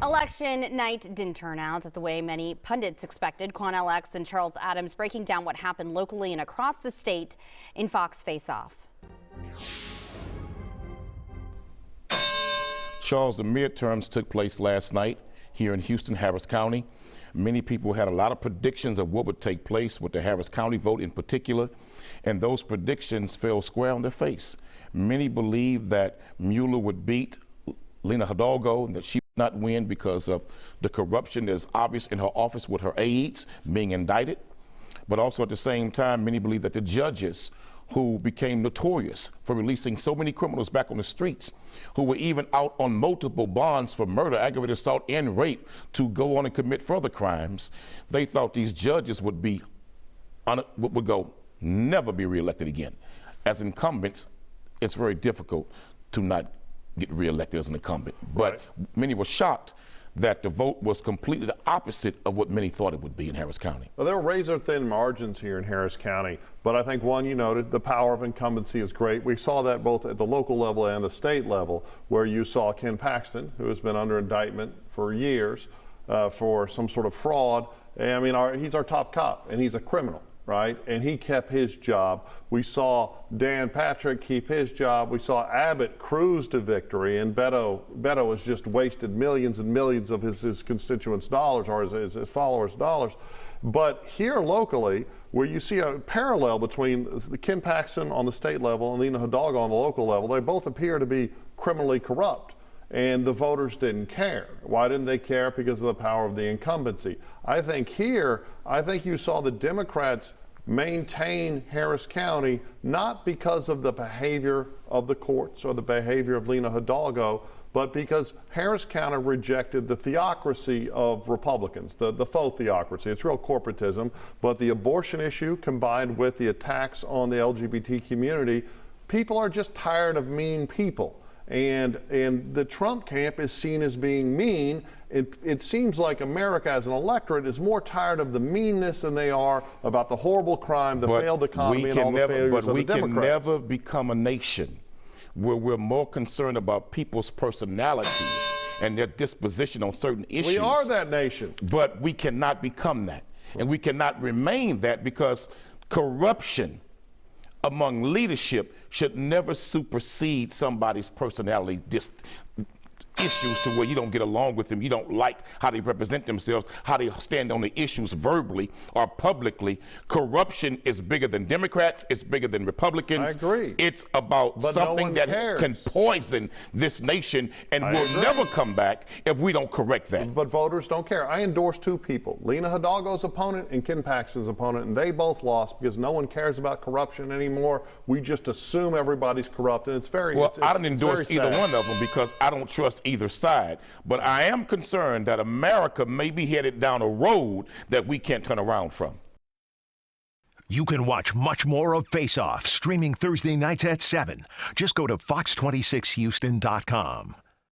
Election night didn't turn out the way many pundits expected. Quanell and Charles Adams breaking down what happened locally and across the state in FOX Faceoff. Charles, the midterms took place last night here in Houston, Harris County. Many people had a lot of predictions of what would take place with the Harris County vote in particular, and those predictions fell square on their face. Many believed that Mueller would beat Lina Hidalgo and that she would not win because of the corruption that is obvious in her office with her aides being indicted. But also at the same time, many believe that the judges who became notorious for releasing so many criminals back on the streets, who were even out on multiple bonds for murder, aggravated assault, and rape to go on and commit further crimes, they thought these judges would never be reelected again. As incumbents, it's very difficult to not get reelected as an incumbent. But many were shocked that the vote was completely the opposite of what many thought it would be in Harris County. Well, there were razor-thin margins here in Harris County, but I think one, you noted, the power of incumbency is great. We saw that both at the local level and the state level, where you saw Ken Paxton, who has been under indictment for years for some sort of fraud. I mean, he's our top cop, and he's a criminal, right? And he kept his job. We saw Dan Patrick keep his job. We saw Abbott cruise to victory, and Beto has just wasted millions and millions of his constituents' dollars, or his followers' dollars. But here locally, where you see a parallel between Ken Paxton on the state level and Lina Hidalgo on the local level, they both appear to be criminally corrupt. And the voters didn't care. Why didn't they care? Because of the power of the incumbency. I think you saw the Democrats maintain Harris County, not because of the behavior of the courts or the behavior of Lina Hidalgo, but because Harris County rejected the theocracy of Republicans, the faux theocracy. It's real corporatism, but the abortion issue combined with the attacks on the LGBT community, people are just tired of mean people. And the Trump camp is seen as being mean. It seems like America as an electorate is more tired of the meanness than they are about the horrible crime, the failed economy, and all the failures of the Democrats. But we can never become a nation where we're more concerned about people's personalities and their disposition on certain issues. We are that nation. But we cannot become that. And we cannot remain that because corruption among leadership should never supersede somebody's personality issues to where you don't get along with them, you don't like how they represent themselves, how they stand on the issues verbally or publicly. Corruption is bigger than Democrats, it's bigger than Republicans. I agree. It's about something that can poison this nation and will never come back if we don't correct that. But voters don't care. I endorse two people, Lina Hidalgo's opponent and Ken Paxton's opponent, and they both lost because no one cares about corruption anymore. We just assume everybody's corrupt, and it's very well, I don't endorse either one of them because I don't trust either side, but I am concerned that America may be headed down a road that we can't turn around from. You can watch much more of Face Off streaming Thursday nights at 7. Just go to fox26houston.com.